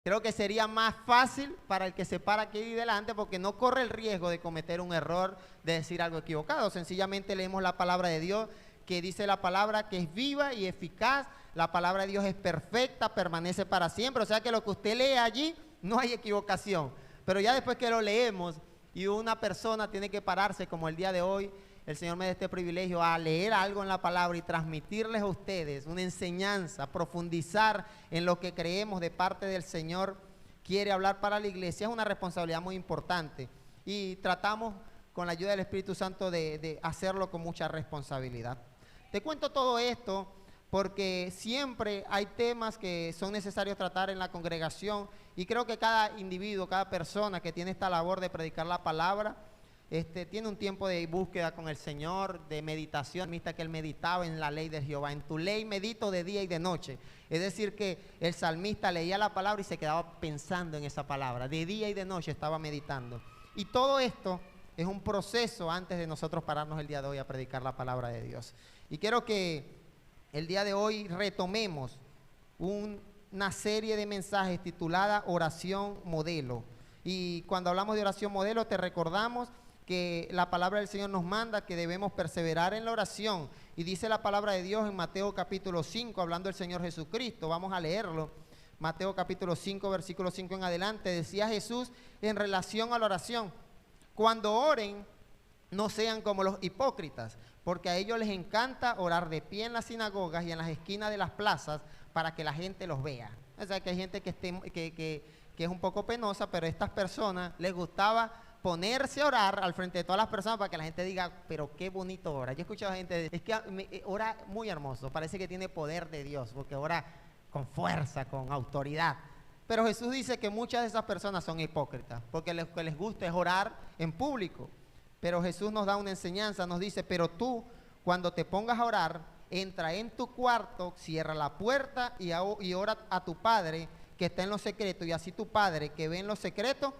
Creo que sería más fácil para el que se para aquí delante porque no corre el riesgo de cometer un error, de decir algo equivocado. Sencillamente leemos la palabra de Dios, que dice la palabra que es viva y eficaz. La palabra de Dios es perfecta, permanece para siempre. O sea que lo que usted lee allí no hay equivocación. Pero ya después que lo leemos y una persona tiene que pararse como el día de hoy, el Señor me da este privilegio a leer algo en la palabra y transmitirles a ustedes una enseñanza, profundizar en lo que creemos de parte del Señor, quiere hablar para la iglesia, es una responsabilidad muy importante y tratamos con la ayuda del Espíritu Santo de hacerlo con mucha responsabilidad. Te cuento todo esto porque siempre hay temas que son necesarios tratar en la congregación y creo que cada individuo, cada persona que tiene esta labor de predicar la palabra, tiene un tiempo de búsqueda con el Señor, de meditación, que él meditaba en la ley de Jehová. En tu ley medito de día y de noche. Es decir, que el salmista leía la palabra y se quedaba pensando en esa palabra. De día y de noche estaba meditando. Y todo esto es un proceso antes de nosotros pararnos el día de hoy a predicar la palabra de Dios. Y quiero que el día de hoy retomemos una serie de mensajes titulada Oración Modelo. Y cuando hablamos de oración modelo, te recordamos que la palabra del Señor nos manda que debemos perseverar en la oración. Y dice la palabra de Dios en Mateo capítulo 5, hablando del Señor Jesucristo. Vamos a leerlo. Mateo capítulo 5, versículo 5 en adelante. Decía Jesús en relación a la oración: cuando oren, no sean como los hipócritas, porque a ellos les encanta orar de pie en las sinagogas y en las esquinas de las plazas para que la gente los vea. O sea, que hay gente que es un poco penosa, pero a estas personas les gustaba ponerse a orar al frente de todas las personas para que la gente diga, pero qué bonito ora. Yo he escuchado a gente decir, es que ora muy hermoso, parece que tiene poder de Dios, porque ora con fuerza, con autoridad. Pero Jesús dice que muchas de esas personas son hipócritas, porque lo que les gusta es orar en público. Pero Jesús nos da una enseñanza, nos dice, pero tú, cuando te pongas a orar, entra en tu cuarto, cierra la puerta y ora a tu Padre que está en lo secreto, y así tu Padre que ve en lo secreto,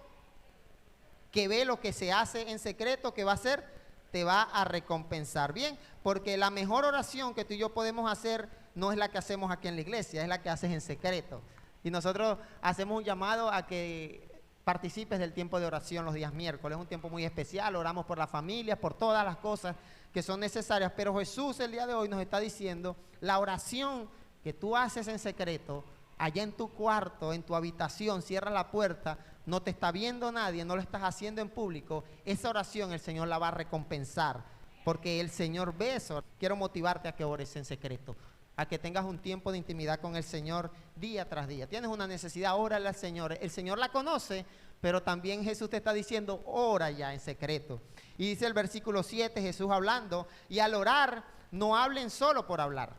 que ve lo que se hace en secreto, que va a hacer, te va a recompensar. Bien, porque la mejor oración que tú y yo podemos hacer no es la que hacemos aquí en la iglesia, es la que haces en secreto. Y nosotros hacemos un llamado a que participes del tiempo de oración los días miércoles. Es un tiempo muy especial, oramos por la familia, por todas las cosas que son necesarias. Pero Jesús el día de hoy nos está diciendo, la oración que tú haces en secreto, allá en tu cuarto, en tu habitación, cierra la puerta, no te está viendo nadie, no lo estás haciendo en público, esa oración el Señor la va a recompensar, porque el Señor ve eso. Quiero motivarte a que ores en secreto, a que tengas un tiempo de intimidad con el Señor día tras día. Tienes una necesidad, órale al Señor. El Señor la conoce, pero también Jesús te está diciendo, ora ya en secreto. Y dice el versículo 7, Jesús hablando, y al orar, no hablen solo por hablar,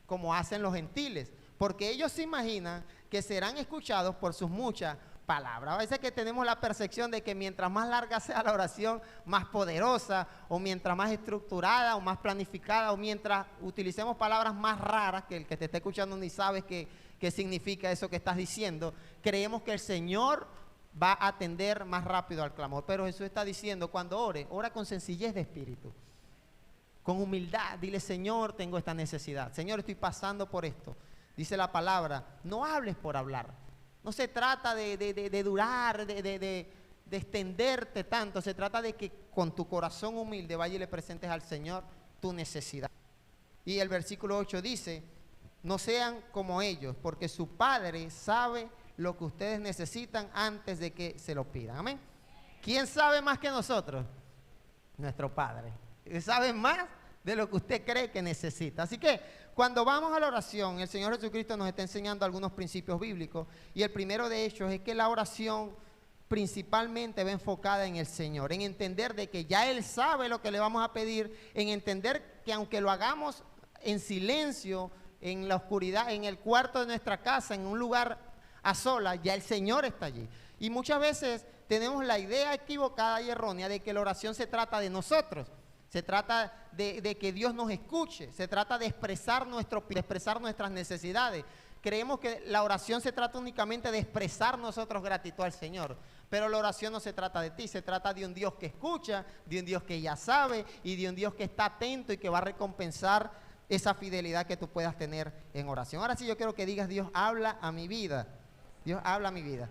como hacen los gentiles, porque ellos se imaginan que serán escuchados por sus muchas palabras. A veces que tenemos la percepción de que mientras más larga sea la oración, más poderosa, o mientras más estructurada o más planificada, o mientras utilicemos palabras más raras que el que te está escuchando ni sabes qué significa eso que estás diciendo, creemos que el Señor va a atender más rápido al clamor. Pero Jesús está diciendo, cuando ore, ora con sencillez de espíritu, con humildad. Dile, Señor, tengo esta necesidad, Señor, estoy pasando por esto. Dice la palabra, no hables por hablar. No se trata de durar, de extenderte tanto. Se trata de que con tu corazón humilde vaya y le presentes al Señor tu necesidad. Y el versículo 8 dice, no sean como ellos, porque su Padre sabe lo que ustedes necesitan antes de que se lo pidan. Amén. ¿Quién sabe más que nosotros? Nuestro Padre. Él sabe más de lo que usted cree que necesita. Así que cuando vamos a la oración, el Señor Jesucristo nos está enseñando algunos principios bíblicos, y el primero de ellos es que la oración principalmente va enfocada en el Señor, en entender de que ya Él sabe lo que le vamos a pedir, en entender que aunque lo hagamos en silencio, en la oscuridad, en el cuarto de nuestra casa, en un lugar a solas, ya el Señor está allí. Y muchas veces tenemos la idea equivocada y errónea de que la oración se trata de nosotros. Se trata de que Dios nos escuche, se trata de expresar nuestras necesidades. Creemos que la oración se trata únicamente de expresar nosotros gratitud al Señor, pero la oración no se trata de ti, se trata de un Dios que escucha, de un Dios que ya sabe y de un Dios que está atento y que va a recompensar esa fidelidad que tú puedas tener en oración. Ahora sí yo quiero que digas, Dios habla a mi vida. Dios habla a mi vida.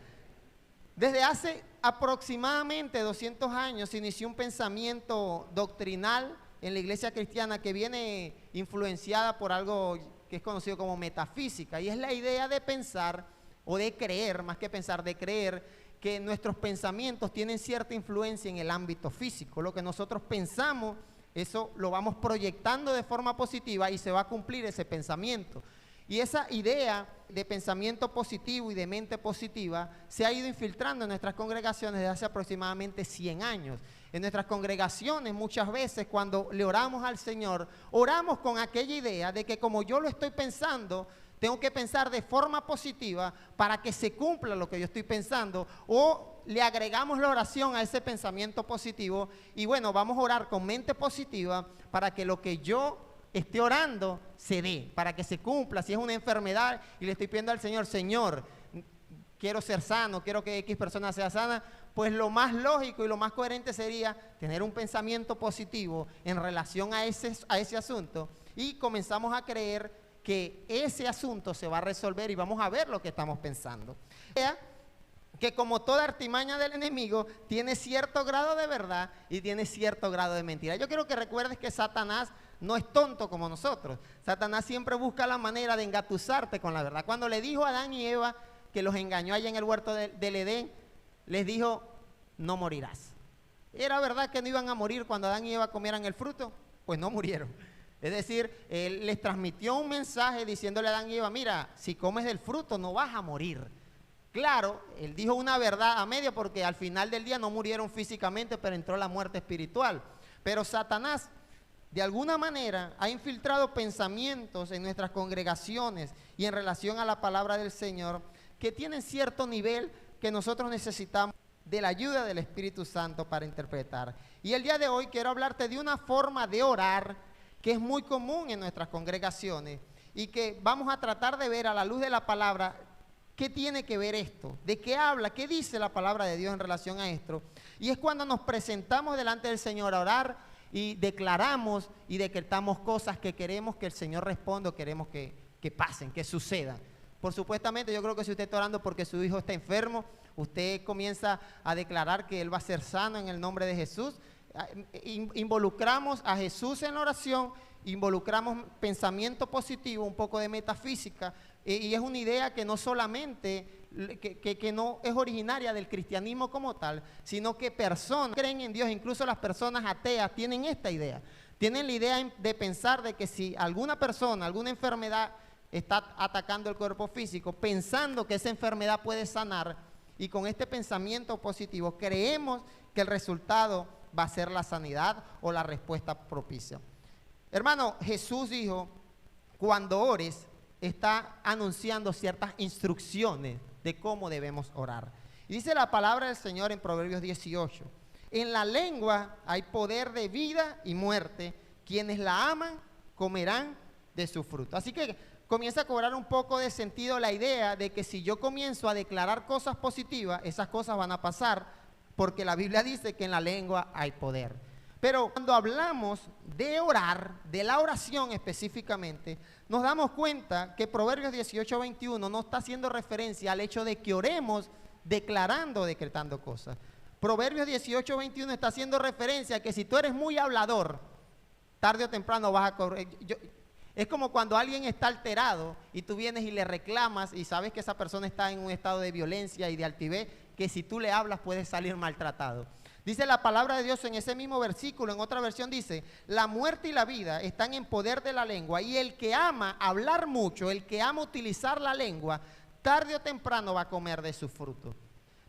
Desde hace aproximadamente 200 años se inició un pensamiento doctrinal en la iglesia cristiana que viene influenciada por algo que es conocido como metafísica, y es la idea de pensar o de creer, más que pensar, de creer que nuestros pensamientos tienen cierta influencia en el ámbito físico. Lo que nosotros pensamos, eso lo vamos proyectando de forma positiva y se va a cumplir ese pensamiento. Y esa idea de pensamiento positivo y de mente positiva se ha ido infiltrando en nuestras congregaciones desde hace aproximadamente 100 años. En nuestras congregaciones muchas veces cuando le oramos al Señor, oramos con aquella idea de que como yo lo estoy pensando, tengo que pensar de forma positiva para que se cumpla lo que yo estoy pensando, o le agregamos la oración a ese pensamiento positivo y bueno, vamos a orar con mente positiva para que lo que yo esté orando se dé, para que se cumpla. Si es una enfermedad y le estoy pidiendo al Señor, Señor, quiero ser sano, quiero que X persona sea sana, pues lo más lógico y lo más coherente sería tener un pensamiento positivo en relación a ese asunto, y comenzamos a creer que ese asunto se va a resolver y vamos a ver lo que estamos pensando. Que como toda artimaña del enemigo tiene cierto grado de verdad y tiene cierto grado de mentira. Yo quiero que recuerdes que Satanás no es tonto como nosotros. Satanás siempre busca la manera de engatusarte con la verdad. Cuando le dijo a Adán y Eva que los engañó allá en el huerto del Edén, les dijo, no morirás. ¿Era verdad que no iban a morir cuando Adán y Eva comieran el fruto? Pues no murieron. Es decir, él les transmitió un mensaje diciéndole a Adán y Eva, mira, si comes del fruto no vas a morir. Claro, él dijo una verdad a medio porque al final del día no murieron físicamente, pero entró la muerte espiritual. Pero Satanás, de alguna manera, ha infiltrado pensamientos en nuestras congregaciones y en relación a la palabra del Señor que tienen cierto nivel que nosotros necesitamos de la ayuda del Espíritu Santo para interpretar. Y el día de hoy quiero hablarte de una forma de orar que es muy común en nuestras congregaciones y que vamos a tratar de ver a la luz de la palabra. ¿Qué tiene que ver esto? ¿De qué habla? ¿Qué dice la palabra de Dios en relación a esto? Y es cuando nos presentamos delante del Señor a orar y declaramos y decretamos cosas que queremos que el Señor responda, o queremos que pasen, que sucedan. Por supuestamente, yo creo que si usted está orando porque su hijo está enfermo, usted comienza a declarar que él va a ser sano en el nombre de Jesús. Involucramos a Jesús en la oración, involucramos pensamiento positivo, un poco de metafísica, y es una idea que no solamente, que no es originaria del cristianismo como tal, sino que personas creen en Dios, incluso las personas ateas tienen esta idea, tienen la idea de pensar de que si alguna persona, alguna enfermedad está atacando el cuerpo físico, pensando que esa enfermedad puede sanar, y con este pensamiento positivo creemos que el resultado va a ser la sanidad o la respuesta propicia. Hermano, Jesús dijo, cuando ores, está anunciando ciertas instrucciones de cómo debemos orar. Y dice la palabra del Señor en Proverbios 18, en la lengua hay poder de vida y muerte, quienes la aman comerán de su fruto. Así que comienza a cobrar un poco de sentido la idea de que si yo comienzo a declarar cosas positivas, esas cosas van a pasar, porque la Biblia dice que en la lengua hay poder. Pero cuando hablamos de orar, de la oración específicamente, nos damos cuenta que Proverbios 18:21 no está haciendo referencia al hecho de que oremos declarando, decretando cosas. Proverbios 18:21 está haciendo referencia a que si tú eres muy hablador, tarde o temprano vas a correr. Es como cuando alguien está alterado y tú vienes y le reclamas y sabes que esa persona está en un estado de violencia y de altivez, que si tú le hablas puedes salir maltratado. Dice la palabra de Dios en ese mismo versículo, en otra versión dice, la muerte y la vida están en poder de la lengua, y el que ama hablar mucho, el que ama utilizar la lengua, tarde o temprano va a comer de su fruto.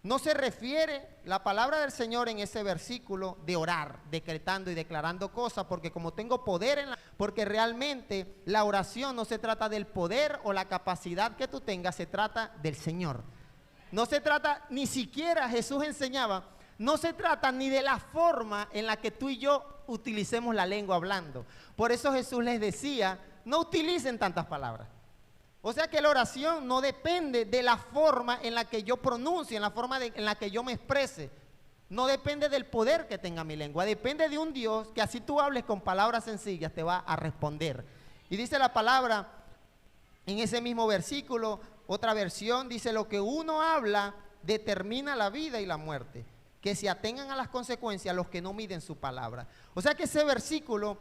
No se refiere la palabra del Señor en ese versículo de orar, decretando y declarando cosas, porque como tengo poder porque realmente la oración no se trata del poder o la capacidad que tú tengas, se trata del Señor. No se trata, ni siquiera Jesús enseñaba, no se trata ni de la forma en la que tú y yo utilicemos la lengua hablando. Por eso Jesús les decía, no utilicen tantas palabras. O sea que la oración no depende de la forma en la que yo pronuncie, en la forma en la que yo me exprese. No depende del poder que tenga mi lengua, depende de un Dios que así tú hables con palabras sencillas te va a responder. Y dice la palabra en ese mismo versículo, otra versión dice, lo que uno habla determina la vida y la muerte, que se atengan a las consecuencias los que no miden su palabra. O sea que ese versículo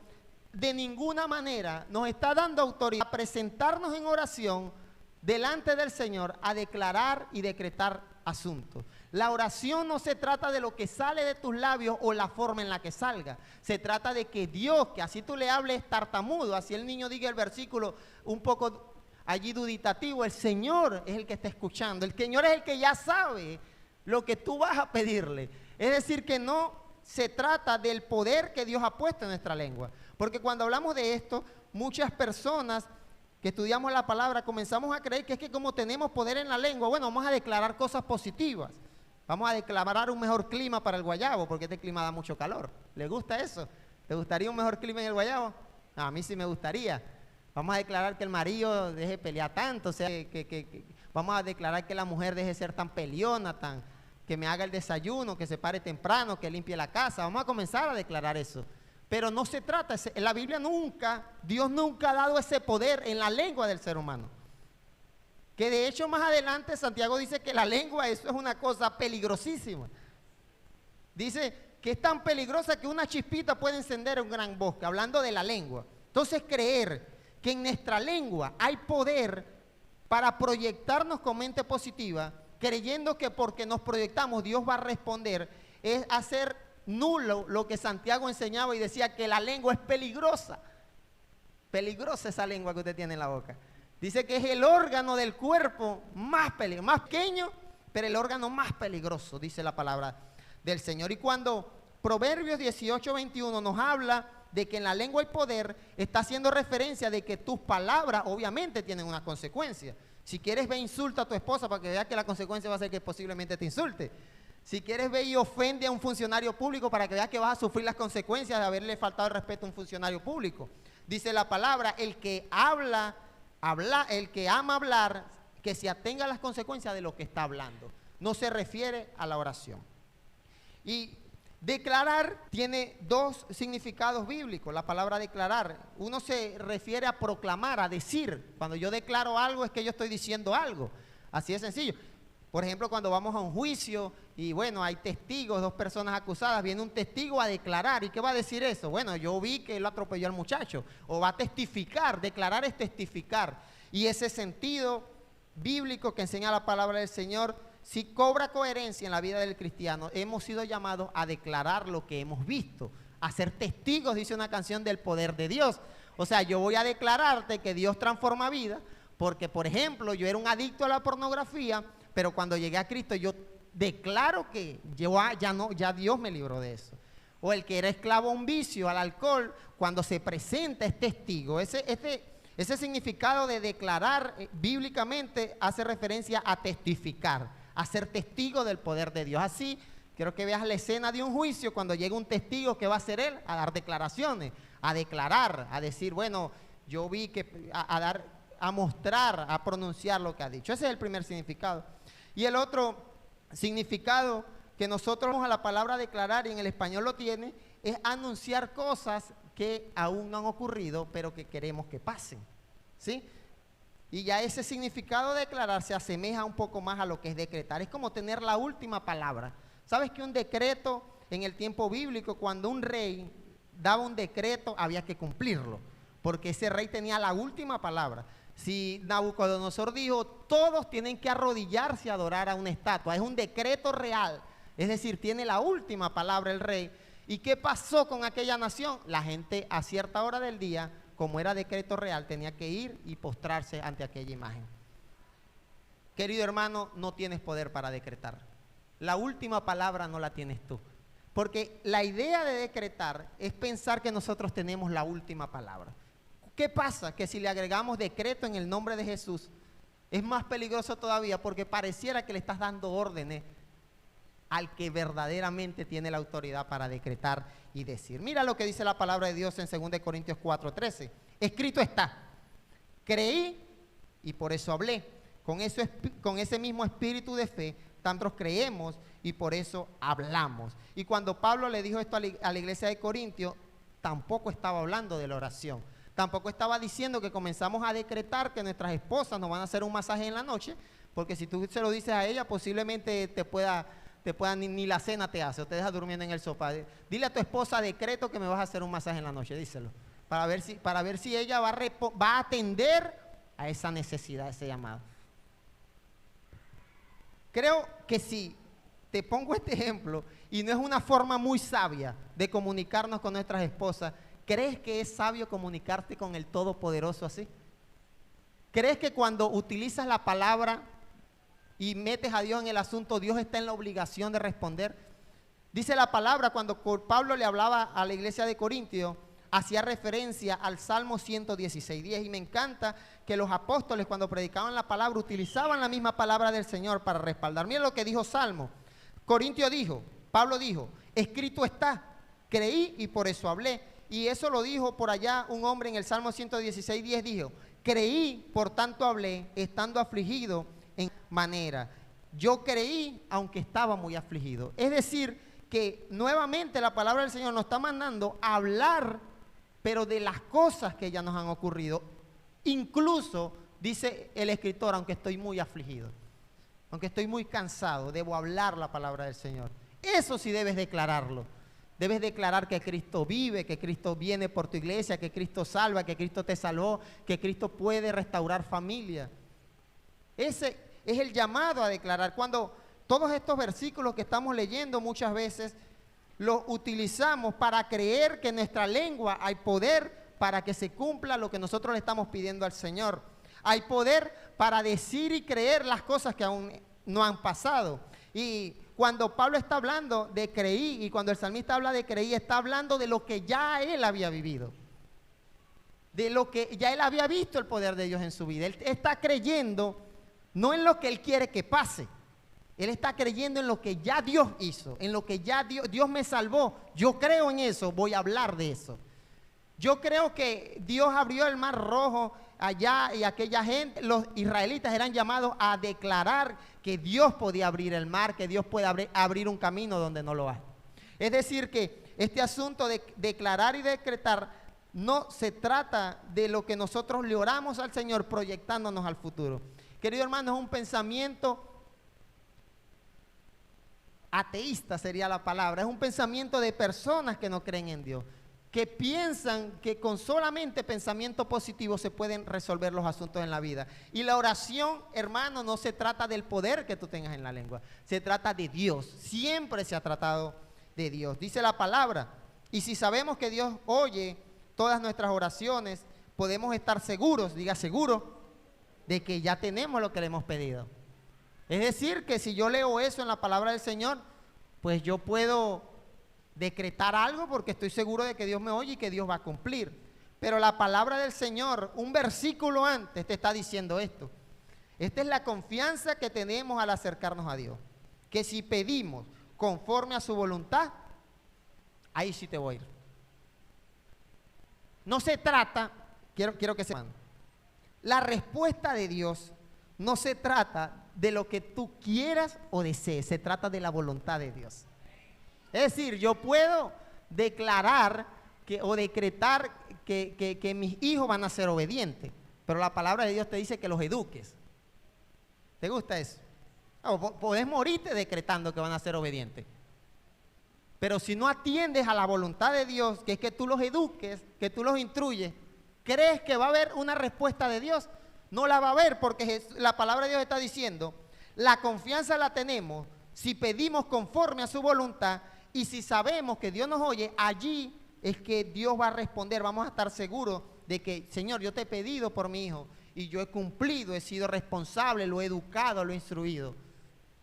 de ninguna manera nos está dando autoridad a presentarnos en oración delante del Señor, a declarar y decretar asuntos. La oración no se trata de lo que sale de tus labios o la forma en la que salga. Se trata de que Dios, que así tú le hables tartamudo, así el niño diga el versículo un poco allí duditativo, el Señor es el que está escuchando. El Señor es el que ya sabe lo que tú vas a pedirle. Es decir, que no se trata del poder que Dios ha puesto en nuestra lengua. Porque cuando hablamos de esto, muchas personas que estudiamos la palabra comenzamos a creer que es que como tenemos poder en la lengua, bueno, vamos a declarar cosas positivas. Vamos a declarar un mejor clima para el Guayabo, porque este clima da mucho calor. ¿Le gusta eso? ¿Te gustaría un mejor clima en el Guayabo? No, a mí sí me gustaría. Vamos a declarar que el marido deje de pelear tanto, o sea, vamos a declarar que la mujer deje de ser tan peleona, que me haga el desayuno, que se pare temprano, que limpie la casa. Vamos a comenzar a declarar eso. Pero no se trata, en la Biblia nunca, Dios nunca ha dado ese poder en la lengua del ser humano. Que de hecho más adelante Santiago dice que la lengua, eso es una cosa peligrosísima. Dice que es tan peligrosa que una chispita puede encender un gran bosque, hablando de la lengua. Entonces creer que en nuestra lengua hay poder para proyectarnos con mente positiva, creyendo que porque nos proyectamos Dios va a responder, es hacer nulo lo que Santiago enseñaba y decía que la lengua es peligrosa. Peligrosa esa lengua que usted tiene en la boca. Dice que es el órgano del cuerpo más pequeño, pero el órgano más peligroso, dice la palabra del Señor. Y cuando Proverbios 18:21 nos habla de que en la lengua hay poder, está haciendo referencia de que tus palabras obviamente tienen una consecuencia. Si quieres ve, insulta a tu esposa para que veas que la consecuencia va a ser que posiblemente te insulte. Si quieres ve y ofende a un funcionario público para que veas que vas a sufrir las consecuencias de haberle faltado el respeto a un funcionario público. Dice la palabra, el que el que ama hablar, que se atenga a las consecuencias de lo que está hablando. No se refiere a la oración. Y declarar tiene dos significados bíblicos, la palabra declarar. Uno se refiere a proclamar, a decir. Cuando yo declaro algo es que yo estoy diciendo algo. Así de sencillo. Por ejemplo, cuando vamos a un juicio y bueno, hay testigos, dos personas acusadas, viene un testigo a declarar. ¿Y qué va a decir eso? Bueno, yo vi que él atropelló al muchacho. O va a testificar, declarar es testificar. Y ese sentido bíblico que enseña la palabra del Señor, si cobra coherencia en la vida del cristiano. Hemos sido llamados a declarar lo que hemos visto, a ser testigos, dice una canción, del poder de Dios. O sea, yo voy a declararte que Dios transforma vida, porque por ejemplo, yo era un adicto a la pornografía, pero cuando llegué a Cristo yo declaro que ya Dios me libró de eso. O el que era esclavo a un vicio, al alcohol, cuando se presenta es testigo. Ese significado de declarar bíblicamente hace referencia a testificar, a ser testigo del poder de Dios. Así, quiero que veas la escena de un juicio cuando llega un testigo, ¿qué va a hacer él? A dar declaraciones, a declarar, a decir, bueno, yo vi que, a mostrar, a pronunciar lo que ha dicho. Ese es el primer significado. Y el otro significado que nosotros vamos a la palabra declarar, y en el español lo tiene, es anunciar cosas que aún no han ocurrido, pero que queremos que pasen, ¿sí? Y ya ese significado de declarar se asemeja un poco más a lo que es decretar. Es como tener la última palabra. ¿Sabes que un decreto en el tiempo bíblico, cuando un rey daba un decreto, había que cumplirlo? Porque ese rey tenía la última palabra. Si Nabucodonosor dijo, todos tienen que arrodillarse a adorar a una estatua, es un decreto real. Es decir, tiene la última palabra el rey. ¿Y qué pasó con aquella nación? La gente a cierta hora del día, como era decreto real, tenía que ir y postrarse ante aquella imagen. Querido hermano, no tienes poder para decretar. La última palabra no la tienes tú. Porque la idea de decretar es pensar que nosotros tenemos la última palabra. ¿Qué pasa? Que si le agregamos decreto en el nombre de Jesús, es más peligroso todavía porque pareciera que le estás dando órdenes al que verdaderamente tiene la autoridad para decretar y decir. Mira lo que dice la palabra de Dios en 2 Corintios 4:13. Escrito está, creí y por eso hablé. Con ese mismo espíritu de fe, tantos creemos y por eso hablamos. Y cuando Pablo le dijo esto a la iglesia de Corintios, tampoco estaba hablando de la oración. Tampoco estaba diciendo que comenzamos a decretar que nuestras esposas nos van a hacer un masaje en la noche, porque si tú se lo dices a ella, posiblemente te pueda ni la cena te hace, o te deja durmiendo en el sofá. Dile a tu esposa, decreto que me vas a hacer un masaje en la noche, díselo, para ver si ella va a atender a esa necesidad, a ese llamado. Creo que si te pongo este ejemplo, y no es una forma muy sabia de comunicarnos con nuestras esposas, ¿crees que es sabio comunicarte con el Todopoderoso así? ¿Crees que cuando utilizas la palabra y metes a Dios en el asunto, Dios está en la obligación de responder? Dice la palabra, cuando Pablo le hablaba a la iglesia de Corintios, hacía referencia al Salmo 116:10, y me encanta que los apóstoles cuando predicaban la palabra utilizaban la misma palabra del Señor para respaldar. Miren lo que dijo Salmo. Pablo dijo, escrito está, creí y por eso hablé. Y eso lo dijo por allá un hombre en el Salmo 116:10, dijo, creí, por tanto hablé, estando afligido en manera. Yo creí, aunque estaba muy afligido. Es decir, que nuevamente la palabra del Señor nos está mandando a hablar, pero de las cosas que ya nos han ocurrido. Incluso, dice el escritor, aunque estoy muy afligido, aunque estoy muy cansado, debo hablar la palabra del Señor. Eso sí debes declararlo. Debes declarar que Cristo vive, que Cristo viene por tu iglesia, que Cristo salva, que Cristo te salvó, que Cristo puede restaurar familia. Ese es el llamado a declarar. Cuando todos estos versículos que estamos leyendo muchas veces los utilizamos para creer que en nuestra lengua hay poder para que se cumpla lo que nosotros le estamos pidiendo al Señor. Hay poder para decir y creer las cosas que aún no han pasado. Y cuando Pablo está hablando de creí, y cuando el salmista habla de creí, está hablando de lo que ya él había vivido, de lo que ya él había visto el poder de Dios en su vida. Él está creyendo no en lo que él quiere que pase, él está creyendo en lo que ya Dios hizo, en lo que ya Dios me salvó. Yo creo en eso, voy a hablar de eso. Yo creo que Dios abrió el mar rojo allá, y aquella gente, los israelitas eran llamados a declarar que Dios podía abrir el mar, que Dios puede abrir un camino donde no lo hay. Es decir, que este asunto de declarar y decretar no se trata de lo que nosotros le oramos al Señor proyectándonos al futuro. Querido hermano, es un pensamiento ateísta, sería la palabra. Es un pensamiento de personas que no creen en Dios, que piensan que con solamente pensamiento positivo se pueden resolver los asuntos en la vida. Y la oración, hermano, no se trata del poder que tú tengas en la lengua, se trata de Dios. Siempre se ha tratado de Dios. Dice la palabra, y si sabemos que Dios oye todas nuestras oraciones, podemos estar seguros, diga seguro, de que ya tenemos lo que le hemos pedido. Es decir, que si yo leo eso en la palabra del Señor, pues yo puedo decretar algo porque estoy seguro de que Dios me oye y que Dios va a cumplir. Pero la palabra del Señor, un versículo antes, te está diciendo esto. Esta es la confianza que tenemos al acercarnos a Dios, que si pedimos conforme a su voluntad, ahí sí te voy a ir. No se trata, quiero que sepan, la respuesta de Dios no se trata de lo que tú quieras o desees, se trata de la voluntad de Dios. Es decir, yo puedo declarar o decretar que mis hijos van a ser obedientes, pero la palabra de Dios te dice que los eduques. ¿Te gusta eso? Podés morirte decretando que van a ser obedientes, pero si no atiendes a la voluntad de Dios, que es que tú los eduques, que tú los instruyes, ¿crees que va a haber una respuesta de Dios? No la va a haber, porque la palabra de Dios está diciendo, la confianza la tenemos si pedimos conforme a su voluntad, y si sabemos que Dios nos oye, allí es que Dios va a responder. Vamos a estar seguros de que, Señor, yo te he pedido por mi hijo y yo he cumplido, he sido responsable, lo he educado, lo he instruido.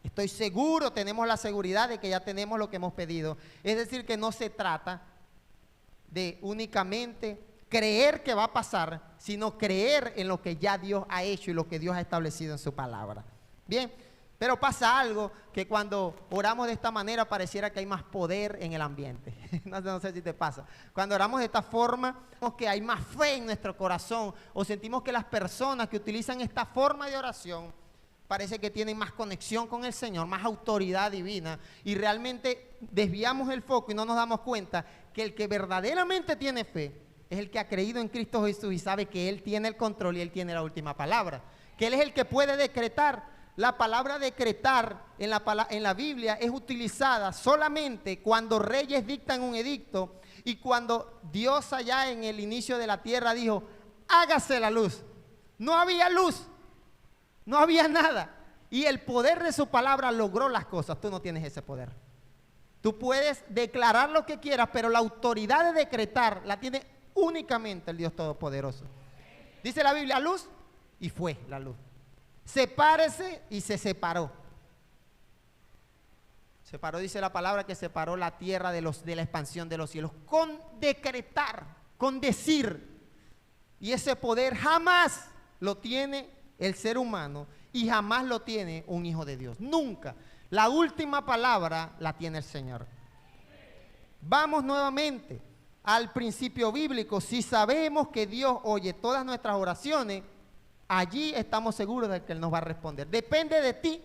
Estoy seguro, tenemos la seguridad de que ya tenemos lo que hemos pedido. Es decir, que no se trata de únicamente creer que va a pasar, sino creer en lo que ya Dios ha hecho y lo que Dios ha establecido en su palabra. Bien. Pero pasa algo, que cuando oramos de esta manera pareciera que hay más poder en el ambiente. No sé si te pasa. Cuando oramos de esta forma, sentimos que hay más fe en nuestro corazón, o sentimos que las personas que utilizan esta forma de oración parece que tienen más conexión con el Señor, más autoridad divina, y realmente desviamos el foco y no nos damos cuenta que el que verdaderamente tiene fe es el que ha creído en Cristo Jesús y sabe que Él tiene el control y Él tiene la última palabra. Que Él es el que puede decretar. La palabra decretar en la Biblia es utilizada solamente cuando reyes dictan un edicto y cuando Dios allá en el inicio de la tierra dijo, hágase la luz. No había luz, no había nada. Y el poder de su palabra logró las cosas. Tú no tienes ese poder. Tú puedes declarar lo que quieras, pero la autoridad de decretar la tiene únicamente el Dios Todopoderoso. Dice la Biblia, luz, y fue la luz. Sepárese, y se separó. Separó, dice la palabra, que separó la tierra de la expansión de los cielos. Con decretar, con decir. Y ese poder jamás lo tiene el ser humano y jamás lo tiene un hijo de Dios. Nunca. La última palabra la tiene el Señor. Vamos nuevamente al principio bíblico. Si sabemos que Dios oye todas nuestras oraciones, allí estamos seguros de que Él nos va a responder. Depende de ti,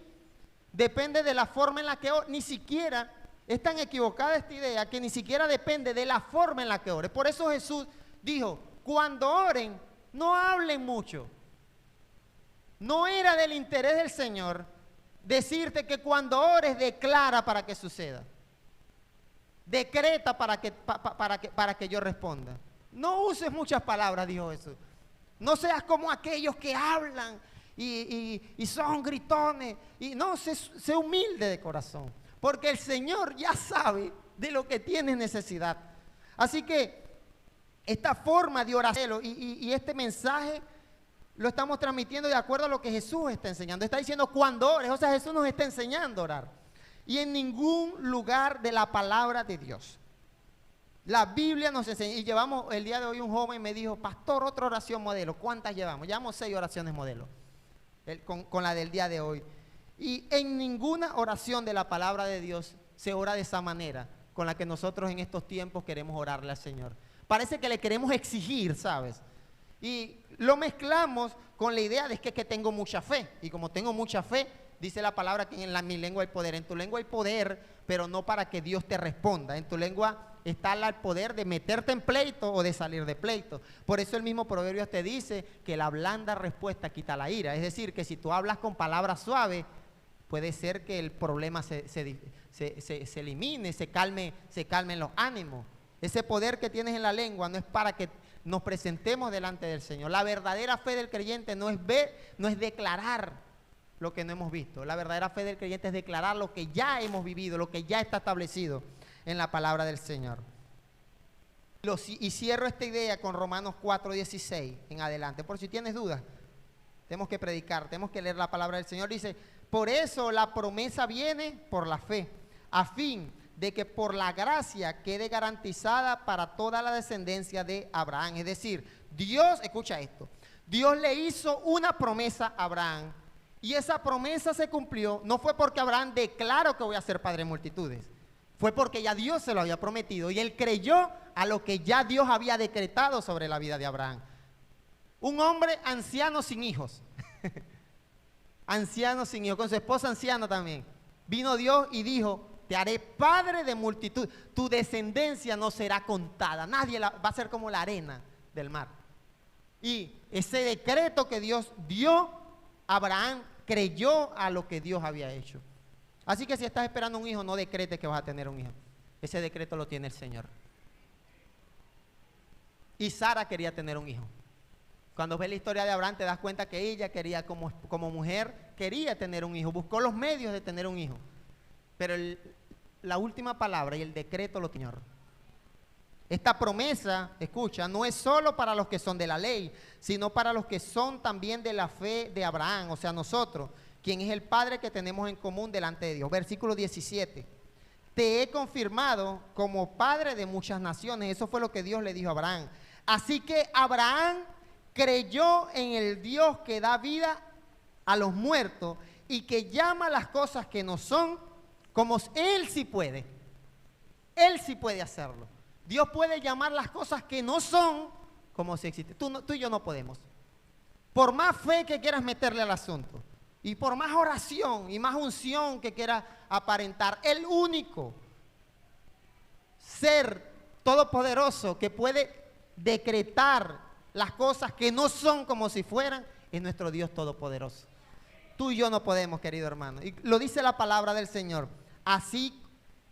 depende de la forma en la que ores. Ni siquiera es tan equivocada esta idea que ni siquiera depende de la forma en la que ores. Por eso Jesús dijo, cuando oren, no hablen mucho. No era del interés del Señor decirte que cuando ores declara para que suceda. Decreta para que yo responda. No uses muchas palabras, dijo Jesús. No seas como aquellos que hablan y son gritones. Y no, sé humilde de corazón. Porque el Señor ya sabe de lo que tienes necesidad. Así que esta forma de orar y este mensaje lo estamos transmitiendo de acuerdo a lo que Jesús está enseñando. Está diciendo cuando ores, o sea, Jesús nos está enseñando a orar. Y en ningún lugar de la palabra de Dios. La Biblia nos enseña, y llevamos el día de hoy un joven me dijo, pastor, otra oración modelo. ¿Cuántas llevamos? Llevamos 6 oraciones modelo, con la del día de hoy. Y en ninguna oración de la palabra de Dios se ora de esa manera, con la que nosotros en estos tiempos queremos orarle al Señor. Parece que le queremos exigir, ¿sabes? Y lo mezclamos con la idea de que tengo mucha fe. Y como tengo mucha fe, dice la palabra que en mi lengua hay poder. En tu lengua hay poder, pero no para que Dios te responda. En tu lengua está el poder de meterte en pleito o de salir de pleito. Por eso el mismo Proverbios te dice que la blanda respuesta quita la ira. Es decir, que si tú hablas con palabras suaves, puede ser que el problema se elimine, se calmen los ánimos. Ese poder que tienes en la lengua no es para que nos presentemos delante del Señor. La verdadera fe del creyente no es declarar lo que no hemos visto. La verdadera fe del creyente es declarar lo que ya hemos vivido, lo que ya está establecido en la palabra del Señor. Y cierro esta idea con Romanos 4:16 en adelante. Por si tienes dudas, tenemos que predicar, tenemos que leer la palabra del Señor. Dice, por eso la promesa viene por la fe, a fin de que por la gracia quede garantizada para toda la descendencia de Abraham. Es decir, Dios, escucha esto, Dios le hizo una promesa a Abraham y esa promesa se cumplió. No fue porque Abraham declaró que voy a ser padre de multitudes, fue porque ya Dios se lo había prometido y él creyó a lo que ya Dios había decretado sobre la vida de Abraham. Un hombre anciano sin hijos, anciano sin hijos, con su esposa anciana también. Vino Dios y dijo, te haré padre de multitud, tu descendencia no será contada, nadie va a ser como la arena del mar. Y ese decreto que Dios dio, Abraham creyó a lo que Dios había hecho. Así que si estás esperando un hijo, no decretes que vas a tener un hijo. Ese decreto lo tiene el Señor. Y Sara quería tener un hijo. Cuando ves la historia de Abraham te das cuenta que ella quería, como mujer, quería tener un hijo, buscó los medios de tener un hijo. Pero la última palabra y el decreto lo tiene el Señor. Esta promesa, escucha, no es solo para los que son de la ley, sino para los que son también de la fe de Abraham, o sea, nosotros, quien es el Padre que tenemos en común delante de Dios. Versículo 17. Te he confirmado como padre de muchas naciones. Eso fue lo que Dios le dijo a Abraham. Así que Abraham creyó en el Dios que da vida a los muertos y que llama las cosas que no son como Él sí puede. Él sí puede hacerlo. Dios puede llamar las cosas que no son como si existen. Tú y yo no podemos. Por más fe que quieras meterle al asunto y por más oración y más unción que quieras aparentar, el único ser todopoderoso que puede decretar las cosas que no son como si fueran, es nuestro Dios todopoderoso. Tú y yo no podemos, querido hermano. Y lo dice la palabra del Señor. Así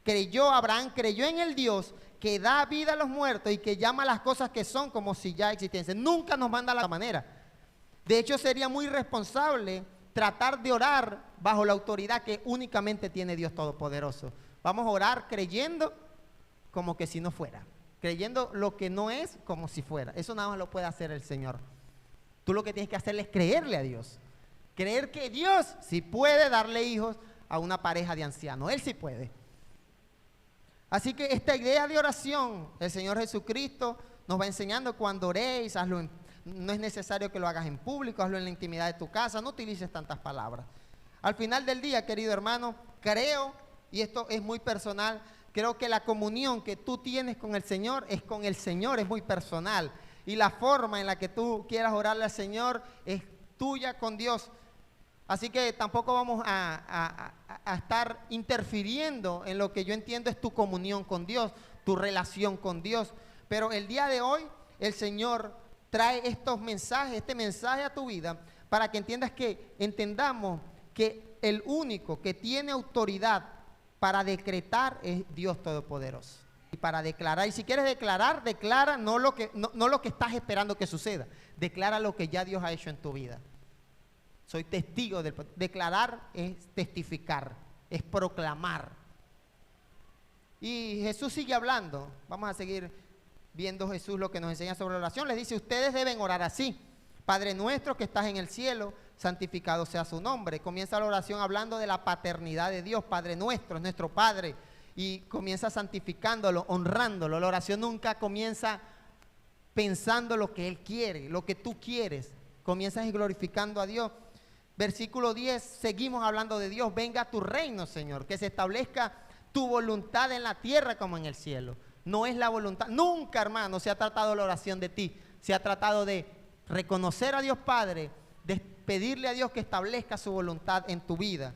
creyó Abraham, creyó en el Dios que da vida a los muertos y que llama las cosas que son como si ya existiesen. Nunca nos manda la manera. De hecho, sería muy irresponsable tratar de orar bajo la autoridad que únicamente tiene Dios Todopoderoso. Vamos a orar creyendo como que si no fuera. Creyendo lo que no es como si fuera. Eso nada más lo puede hacer el Señor. Tú lo que tienes que hacer es creerle a Dios. Creer que Dios sí puede darle hijos a una pareja de ancianos. Él sí puede. Así que esta idea de oración, el Señor Jesucristo nos va enseñando: cuando oréis, hazlo no es necesario que lo hagas en público, hazlo en la intimidad de tu casa, no utilices tantas palabras. Al final del día, querido hermano, creo, y esto es muy personal, creo que la comunión que tú tienes con el Señor, es muy personal. Y la forma en la que tú quieras orarle al Señor es tuya con Dios. Así que tampoco vamos a estar interfiriendo en lo que yo entiendo es tu comunión con Dios, tu relación con Dios. Pero el día de hoy el Señor trae estos mensajes, este mensaje a tu vida, para que entendamos que el único que tiene autoridad para decretar es Dios Todopoderoso. Y para declarar, y si quieres declarar, declara no lo que estás esperando que suceda, declara lo que ya Dios ha hecho en tu vida. Soy testigo del... Declarar es testificar, es proclamar. Y Jesús sigue hablando. Vamos a seguir viendo Jesús lo que nos enseña sobre la oración. Les dice: ustedes deben orar así: Padre nuestro que estás en el cielo, santificado sea su nombre. Comienza la oración hablando de la paternidad de Dios. Padre nuestro, es nuestro Padre. Y comienza santificándolo, honrándolo. La oración nunca comienza pensando lo que Él quiere, lo que tú quieres. Comienzas glorificando a Dios. Versículo 10, seguimos hablando de Dios. Venga tu reino, Señor, que se establezca tu voluntad en la tierra como en el cielo. No es la voluntad, nunca, hermano, se ha tratado la oración de ti. Se ha tratado de reconocer a Dios Padre, de pedirle a Dios que establezca su voluntad en tu vida.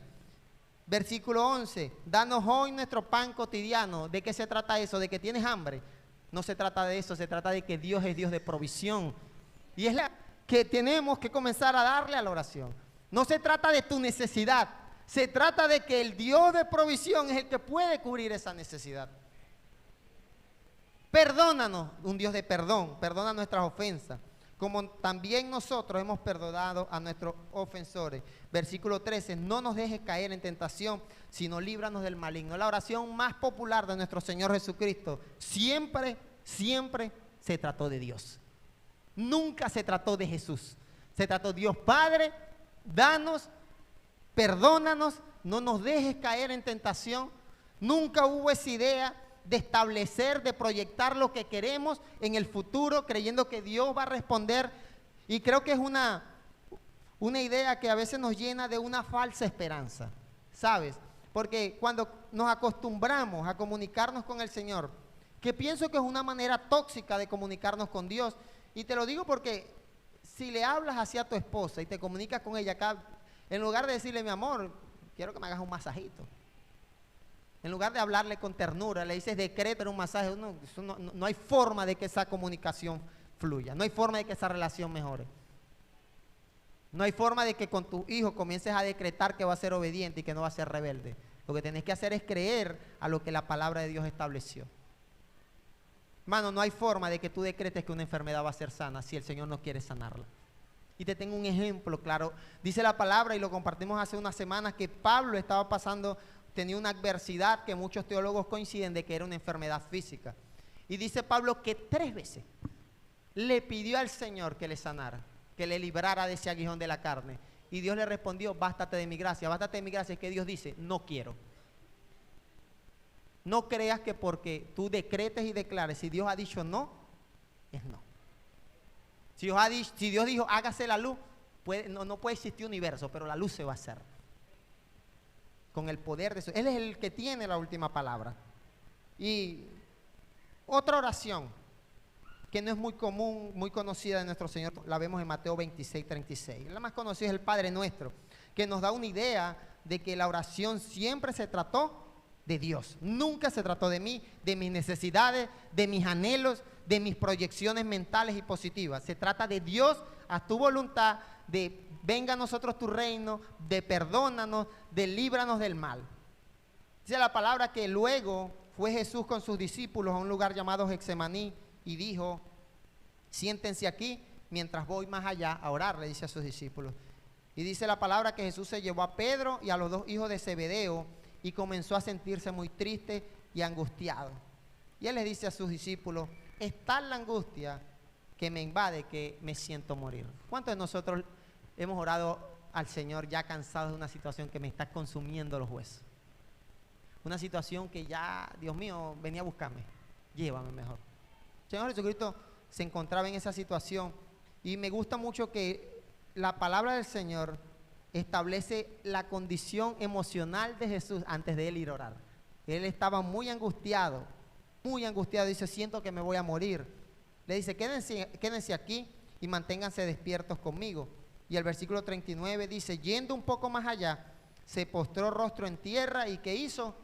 Versículo 11, danos hoy nuestro pan cotidiano. ¿De qué se trata eso? ¿De que tienes hambre? No se trata de eso, se trata de que Dios es Dios de provisión. Y es la que tenemos que comenzar a darle a la oración. No se trata de tu necesidad, se trata de que el Dios de provisión es el que puede cubrir esa necesidad. Perdónanos, un Dios de perdón, perdona nuestras ofensas, como también nosotros hemos perdonado a nuestros ofensores. Versículo 13, no nos dejes caer en tentación, sino líbranos del maligno. La oración más popular de nuestro Señor Jesucristo siempre se trató de Dios. Nunca se trató de Jesús. Se trató de Dios Padre, danos, perdónanos, no nos dejes caer en tentación. Nunca hubo esa idea de establecer, de proyectar lo que queremos en el futuro, creyendo que Dios va a responder. Y creo que es una idea que a veces nos llena de una falsa esperanza, ¿sabes? Porque cuando nos acostumbramos a comunicarnos con el Señor, que pienso que es una manera tóxica de comunicarnos con Dios, y te lo digo porque si le hablas hacia tu esposa y te comunicas con ella acá, en lugar de decirle: mi amor, quiero que me hagas un masajito, en lugar de hablarle con ternura, le dices: decreta un masaje. No hay forma de que esa comunicación fluya, no hay forma de que esa relación mejore. No hay forma de que con tu hijo comiences a decretar que va a ser obediente y que no va a ser rebelde. Lo que tenés que hacer es creer a lo que la palabra de Dios estableció. Hermano, no hay forma de que tú decretes que una enfermedad va a ser sana si el Señor no quiere sanarla. Y te tengo un ejemplo claro. Dice la palabra, y lo compartimos hace unas semanas, que Pablo estaba pasando, tenía una adversidad que muchos teólogos coinciden de que era una enfermedad física. Y dice Pablo que 3 veces le pidió al Señor que le sanara, que le librara de ese aguijón de la carne. Y Dios le respondió: bástate de mi gracia. Bástate de mi gracia es que Dios dice: no quiero. No creas que porque tú decretes y declares, si Dios ha dicho no, es no. Si Dios dijo hágase la luz, no puede existir universo, pero la luz se va a hacer. Con el poder de eso. Él es el que tiene la última palabra. Y otra oración que no es muy común, muy conocida de nuestro Señor, la vemos en Mateo 26:36. La más conocida es el Padre Nuestro, que nos da una idea de que la oración siempre se trató de Dios. Nunca se trató de mí, de mis necesidades, de mis anhelos, de mis proyecciones mentales y positivas. Se trata de Dios, a tu voluntad, de venga a nosotros tu reino, de perdónanos, de líbranos del mal. Dice la palabra que luego fue Jesús con sus discípulos a un lugar llamado Getsemaní y dijo, siéntense aquí mientras voy más allá a orar, le dice a sus discípulos. Y dice la palabra que Jesús se llevó a Pedro y a los 2 hijos de Zebedeo y comenzó a sentirse muy triste y angustiado. Y él les dice a sus discípulos, es tal la angustia que me invade que me siento morir. ¿Cuántos de nosotros hemos orado al Señor ya cansados de una situación que me está consumiendo los huesos? Una situación que ya, Dios mío, venía a buscarme, llévame mejor. El Señor Jesucristo se encontraba en esa situación y me gusta mucho que la palabra del Señor establece la condición emocional de Jesús antes de él ir a orar. Él estaba muy angustiado, dice, siento que me voy a morir. Le dice, quédense aquí y manténganse despiertos conmigo. Y el versículo 39 dice, yendo un poco más allá, se postró rostro en tierra y ¿qué hizo?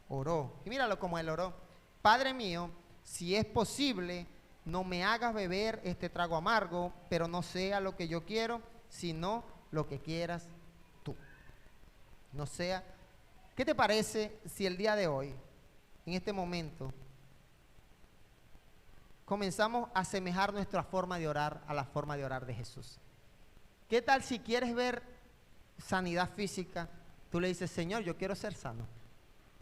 Oró. Y míralo como él oró. Padre mío, si es posible, no me hagas beber este trago amargo, pero no sea lo que yo quiero, sino lo que quieras tú. No sea. ¿Qué te parece si el día de hoy, en este momento, comenzamos a asemejar nuestra forma de orar a la forma de orar de Jesús? ¿Qué tal si quieres ver sanidad física? Tú le dices, Señor, yo quiero ser sano,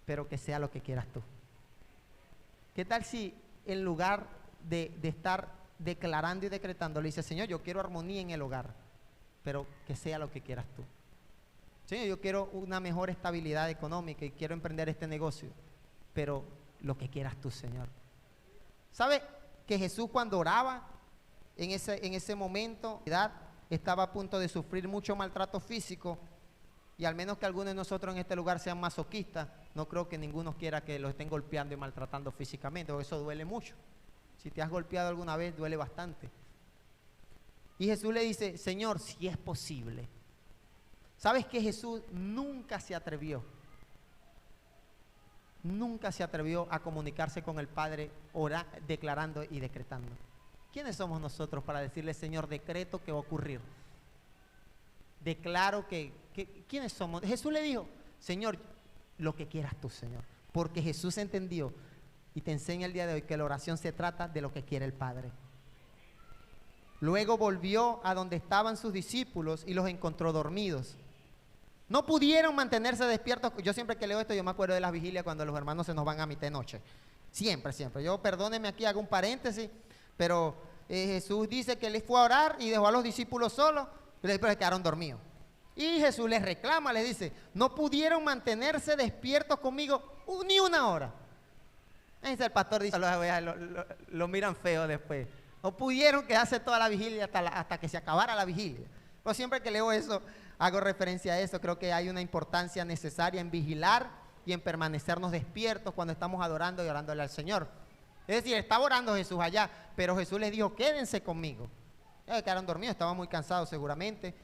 pero que sea lo que quieras tú. ¿Qué tal si en lugar de estar declarando y decretando, le dices, Señor, yo quiero armonía en el hogar, pero que sea lo que quieras tú? Señor, yo quiero una mejor estabilidad económica y quiero emprender este negocio, pero lo que quieras tú, Señor. ¿Sabe que Jesús cuando oraba en ese momento, estaba a punto de sufrir mucho maltrato físico? Y al menos que algunos de nosotros en este lugar sean masoquistas, no creo que ninguno quiera que lo estén golpeando y maltratando físicamente, porque eso duele mucho. Si te has golpeado alguna vez, duele bastante. Y Jesús le dice, Señor, si es posible. ¿Sabes que Jesús nunca se atrevió a comunicarse con el Padre declarando y decretando? ¿Quiénes somos nosotros para decirle, Señor, decreto que va a ocurrir? Declaro ¿quiénes somos? Jesús le dijo, Señor, lo que quieras tú, Señor. Porque Jesús entendió y te enseña el día de hoy que la oración se trata de lo que quiere el Padre. Luego volvió a donde estaban sus discípulos y los encontró dormidos. No pudieron mantenerse despiertos. Yo siempre que leo esto, yo me acuerdo de las vigilias cuando los hermanos se nos van a mitad de noche. Siempre. Yo, perdónenme aquí, hago un paréntesis, pero Jesús dice que él fue a orar y dejó a los discípulos solos, pero después se quedaron dormidos. Y Jesús les reclama, les dice, no pudieron mantenerse despiertos conmigo ni una hora. Ese el pastor dice, lo miran feo después. No pudieron quedarse toda la vigilia hasta que se acabara la vigilia. Pero siempre que leo eso, hago referencia a eso. Creo que hay una importancia necesaria en vigilar y en permanecernos despiertos cuando estamos adorando y orándole al Señor. Es decir, estaba orando Jesús allá, pero Jesús les dijo, quédense conmigo. Ellos quedaron dormidos, estaban muy cansados seguramente.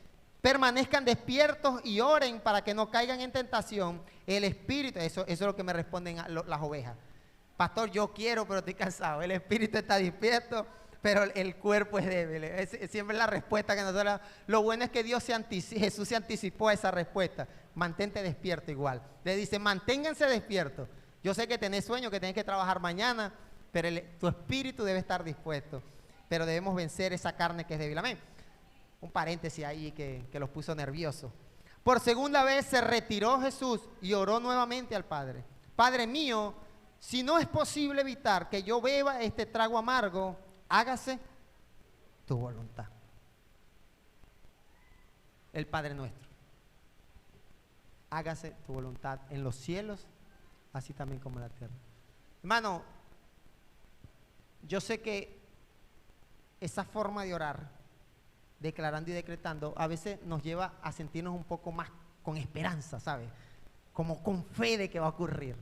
Permanezcan despiertos y oren para que no caigan en tentación. El espíritu, eso es lo que me responden las ovejas. Pastor, yo quiero, pero estoy cansado. El espíritu está despierto, pero el cuerpo es débil. Es siempre la respuesta que nosotros. Lo bueno es que Jesús se anticipó a esa respuesta. Mantente despierto igual. Le dice, manténganse despiertos. Yo sé que tenés sueño, que tenés que trabajar mañana, pero tu espíritu debe estar dispuesto. Pero debemos vencer esa carne que es débil. Amén. Un paréntesis ahí que los puso nerviosos. Por segunda vez se retiró Jesús y oró nuevamente al Padre. Padre mío, si no es posible evitar que yo beba este trago amargo, hágase tu voluntad. El Padre nuestro. Hágase tu voluntad en los cielos, así también como en la tierra. Hermano, yo sé que esa forma de orar, declarando y decretando, a veces nos lleva a sentirnos un poco más con esperanza, ¿sabes? Como con fe de que va a ocurrir.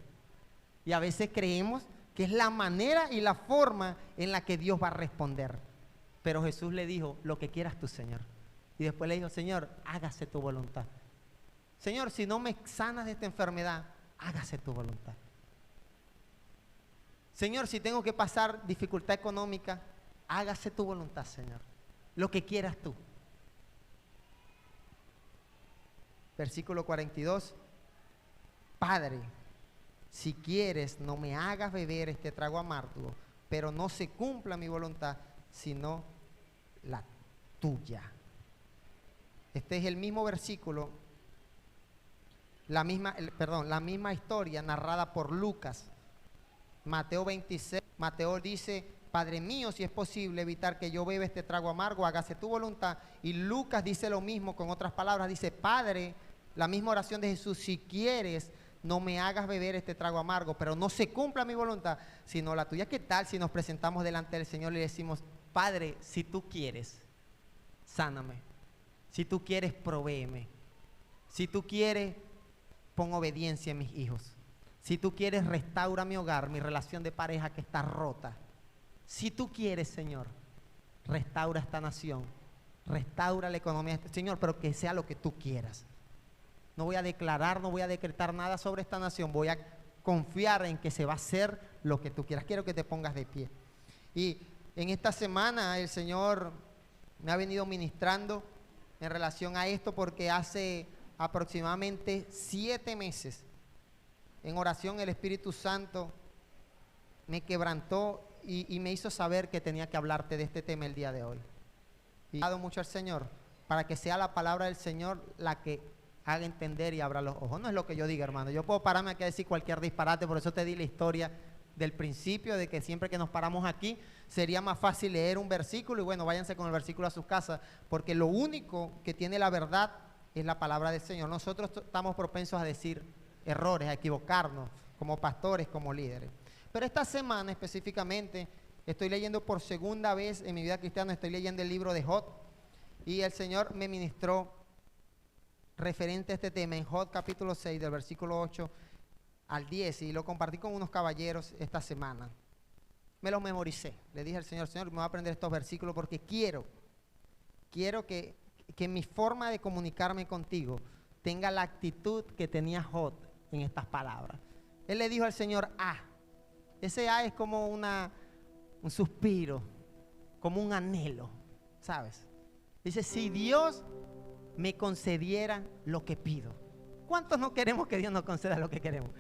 Y a veces creemos que es la manera y la forma en la que Dios va a responder. Pero Jesús le dijo, lo que quieras tú, Señor. Y después le dijo, Señor, hágase tu voluntad. Señor, si no me sanas de esta enfermedad, hágase tu voluntad. Señor, si tengo que pasar dificultad económica, hágase tu voluntad, Señor. Lo que quieras tú. Versículo 42. Padre, si quieres, no me hagas beber este trago amargo, pero no se cumpla mi voluntad, sino la tuya. Este es el mismo versículo, la misma historia narrada por Lucas. Mateo 26, Mateo dice: Padre mío, si es posible evitar que yo beba este trago amargo, hágase tu voluntad. Y Lucas dice lo mismo con otras palabras, dice: Padre, la misma oración de Jesús, si quieres, no me hagas beber este trago amargo, pero no se cumpla mi voluntad, sino la tuya. ¿Qué tal si nos presentamos delante del Señor y le decimos: Padre, si tú quieres, sáname. Si tú quieres, provéeme. Si tú quieres, pon obediencia en mis hijos. Si tú quieres, restaura mi hogar, mi relación de pareja que está rota. Si tú quieres, Señor, restaura esta nación, restaura la economía, Señor, pero que sea lo que tú quieras. No voy a declarar, no voy a decretar nada sobre esta nación, voy a confiar en que se va a hacer lo que tú quieras. Quiero que te pongas de pie. Y en esta semana el Señor me ha venido ministrando en relación a esto, porque hace aproximadamente 7 meses en oración el Espíritu Santo me quebrantó y me hizo saber que tenía que hablarte de este tema el día de hoy. Y he dado mucho al Señor para que sea la palabra del Señor la que haga entender y abra los ojos. No es lo que yo diga, hermano. Yo puedo pararme aquí a decir cualquier disparate, por eso te di la historia del principio, de que siempre que nos paramos aquí sería más fácil leer un versículo y bueno, váyanse con el versículo a sus casas, porque lo único que tiene la verdad es la palabra del Señor. Nosotros estamos propensos a decir errores, a equivocarnos como pastores, como líderes. Pero esta semana específicamente estoy leyendo por segunda vez en mi vida cristiana, estoy leyendo el libro de Job, y el Señor me ministró referente a este tema en Job capítulo 6 del versículo 8 al 10, y lo compartí con unos caballeros esta semana. Me los memoricé, le dije al Señor: Señor, me voy a aprender estos versículos porque quiero que mi forma de comunicarme contigo tenga la actitud que tenía Job en estas palabras. Él le dijo al Señor: ese es como un suspiro, como un anhelo, ¿sabes? Dice: si Dios me concediera lo que pido. ¿Cuántos no queremos que Dios nos conceda lo que queremos?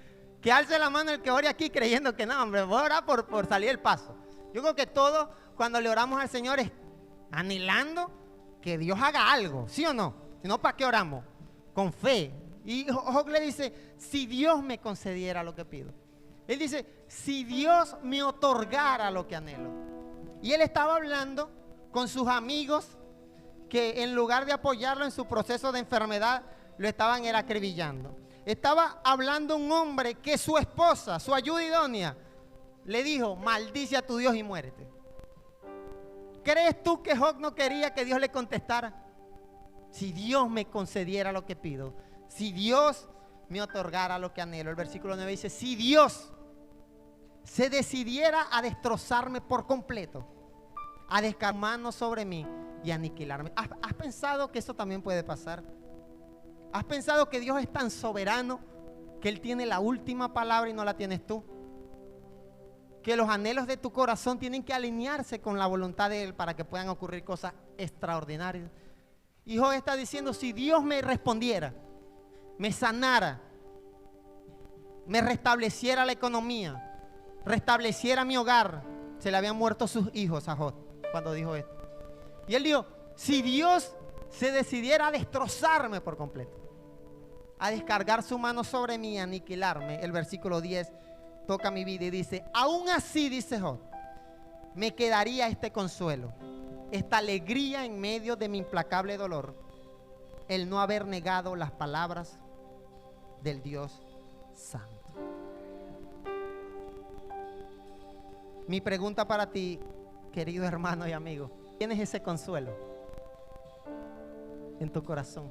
Que alce la mano el que ore aquí creyendo que no, hombre, voy a orar por salir el paso. Yo creo que todos cuando le oramos al Señor es anhelando que Dios haga algo, ¿sí o no? Si no, ¿para qué oramos? Con fe. Y Job le dice: si Dios me concediera lo que pido. Él dice: si Dios me otorgara lo que anhelo. Y él estaba hablando con sus amigos que en lugar de apoyarlo en su proceso de enfermedad, lo estaban acribillando. Estaba hablando un hombre que su esposa, su ayuda idónea, le dijo: maldice a tu Dios y muérete. ¿Crees tú que Job no quería que Dios le contestara? Si Dios me concediera lo que pido, si Dios me otorgara lo que anhelo. El versículo 9 dice: si Dios se decidiera a destrozarme por completo, a descarmarnos sobre mí y aniquilarme. ¿Has pensado que eso también puede pasar? ¿Has pensado que Dios es tan soberano que Él tiene la última palabra y no la tienes tú? Que los anhelos de tu corazón tienen que alinearse con la voluntad de Él para que puedan ocurrir cosas extraordinarias. Y Job está diciendo: si Dios me respondiera, me sanara, me restableciera la economía, restableciera mi hogar. Se le habían muerto sus hijos a Job cuando dijo esto. Y él dijo: si Dios se decidiera a destrozarme por completo, a descargar su mano sobre mí, a aniquilarme. El versículo 10 toca mi vida y dice: aún así, dice Job, me quedaría este consuelo, esta alegría en medio de mi implacable dolor, el no haber negado las palabras del Dios Santo. Mi pregunta para ti, querido hermano y amigo: ¿tienes ese consuelo en tu corazón?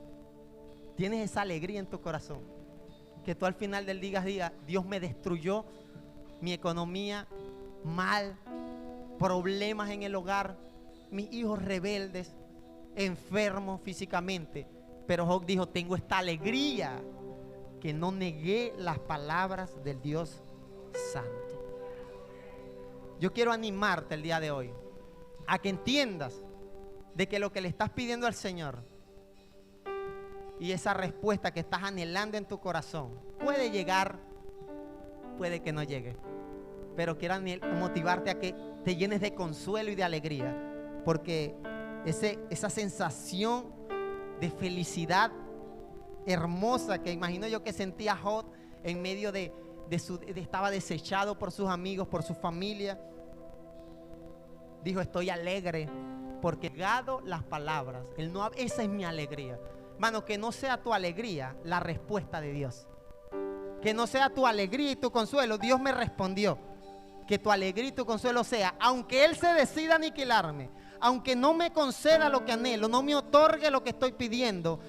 ¿Tienes esa alegría en tu corazón? Que tú al final del día digas: Dios me destruyó mi economía, mal, problemas en el hogar, mis hijos rebeldes, enfermos físicamente. Pero Job dijo: tengo esta alegría que no negué las palabras del Dios Santo. yo quiero animarte el día de hoy a que entiendas de que lo que le estás pidiendo al Señor y esa respuesta que estás anhelando en tu corazón puede llegar, puede que no llegue, pero quiero motivarte a que te llenes de consuelo y de alegría, porque esa sensación de felicidad hermosa que imagino yo que sentía Job en medio estaba desechado por sus amigos, por su familia, dijo: estoy alegre porque he llegado las palabras. Esa es mi alegría. Mano, que no sea tu alegría la respuesta de Dios, que no sea tu alegría y tu consuelo. Dios me respondió. Que tu alegría y tu consuelo sea, aunque Él se decida aniquilarme, aunque no me conceda lo que anhelo, no me otorgue lo que estoy pidiendo,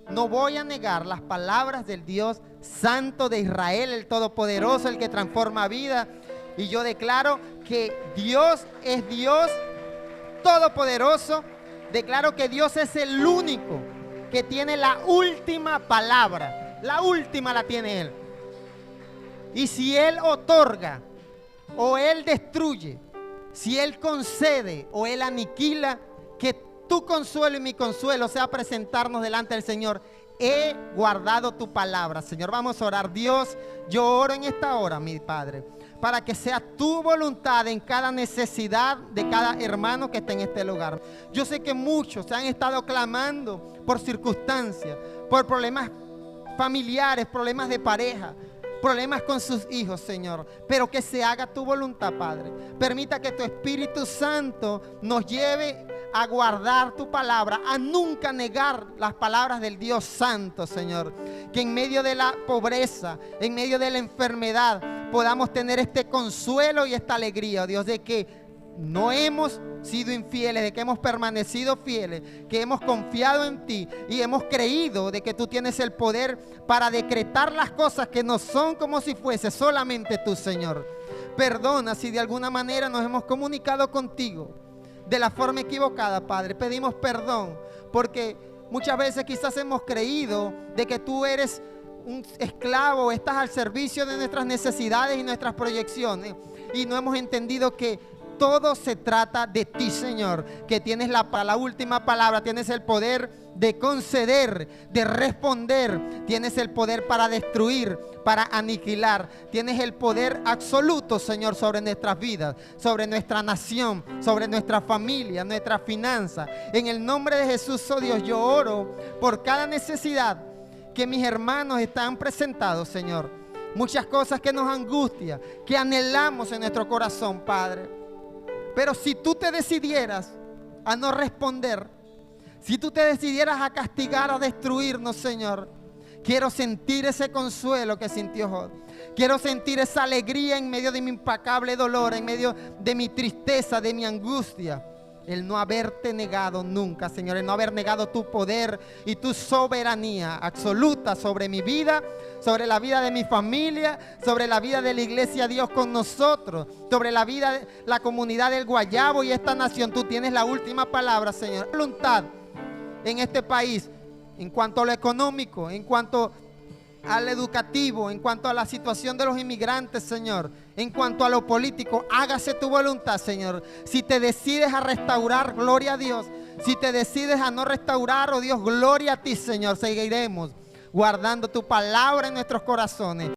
no voy a negar las palabras del Dios Santo de Israel, el Todopoderoso, el que transforma vida. Y yo declaro que Dios es Dios Todopoderoso. Declaro que Dios es el único que tiene la última palabra. La última la tiene Él. Y si Él otorga o Él destruye, si Él concede o Él aniquila, que tu consuelo y mi consuelo sea presentarnos delante del Señor. He guardado tu palabra, Señor. Vamos a orar. Dios, yo oro en esta hora, mi Padre, para que sea tu voluntad en cada necesidad de cada hermano que esté en este lugar. Yo sé que muchos se han estado clamando por circunstancias, por problemas familiares, problemas de pareja, problemas con sus hijos, Señor, pero que se haga tu voluntad, Padre. Permita que tu Espíritu Santo nos lleve a guardar tu palabra, a nunca negar las palabras del Dios Santo, Señor. Que en medio de la pobreza, en medio de la enfermedad, podamos tener este consuelo y esta alegría, Dios, de que no hemos sido infieles, de que hemos permanecido fieles, que hemos confiado en ti y hemos creído de que tú tienes el poder para decretar las cosas que no son como si fuese solamente tú, Señor. Perdona si de alguna manera nos hemos comunicado contigo de la forma equivocada, Padre. Pedimos perdón porque muchas veces quizás hemos creído de que tú eres un esclavo, estás al servicio de nuestras necesidades y nuestras proyecciones, y no hemos entendido que todo se trata de ti, Señor, que tienes la última palabra, tienes el poder de conceder, de responder, tienes el poder para destruir, para aniquilar, tienes el poder absoluto, Señor, sobre nuestras vidas, sobre nuestra nación, sobre nuestra familia, nuestra finanza. En el nombre de Jesús, oh Dios, yo oro por cada necesidad que mis hermanos están presentados, Señor. Muchas cosas que nos angustian, que anhelamos en nuestro corazón, Padre. Pero si tú te decidieras a no responder, si tú te decidieras a castigar, a destruirnos, Señor, quiero sentir ese consuelo que sintió Job. Quiero sentir esa alegría en medio de mi implacable dolor, en medio de mi tristeza, de mi angustia. El no haberte negado nunca, Señor, el no haber negado tu poder y tu soberanía absoluta sobre mi vida, sobre la vida de mi familia, sobre la vida de la iglesia Dios con nosotros, sobre la vida de la comunidad del Guayabo y esta nación. Tú tienes la última palabra, Señor. Voluntad en este país, en cuanto a lo económico, en cuanto al educativo, en cuanto a la situación de los inmigrantes, Señor, en cuanto a lo político, hágase tu voluntad, Señor. Si te decides a restaurar, gloria a Dios. Si te decides a no restaurar, oh Dios, gloria a ti, Señor. Seguiremos guardando tu palabra en nuestros corazones.